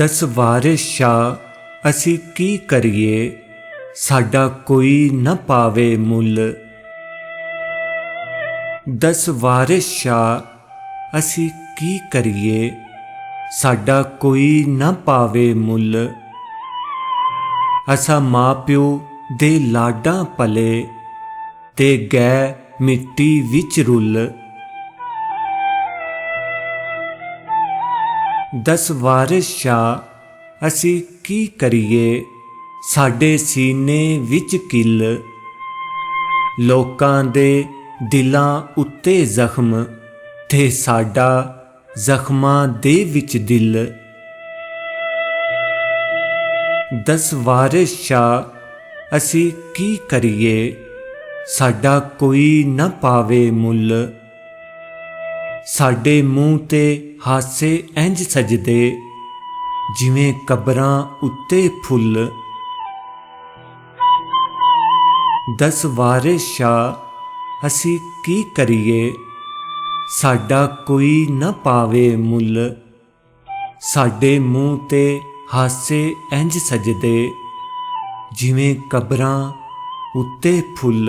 दस वारिस शाह असी की करिए, साडा कोई न पावे मुल। दस वारिस शाह असी की करिए, साडा कोई न पावे मुल। असा मां प्यो दे लाडां पले, ते गै मिट्टी विच रुल। दस वारिस शाह असी की करिए, साडे सीने विच किल। लोकां दे दिलां उत्ते जख्म, ते साडा जख्मां दे विच दिल। दस वारिस शाह असी की करिए, साडा कोई न पावे मुल। साडे मूँह ते हासे इंज सजदे, जिवें कबरां उत्ते फुल। दस वारिस शाह असी की करिए, साडा कोई न पावे मुल। साडे मूँह ते हासे इंज सजदे, जिवें कबरां उत्ते फुल।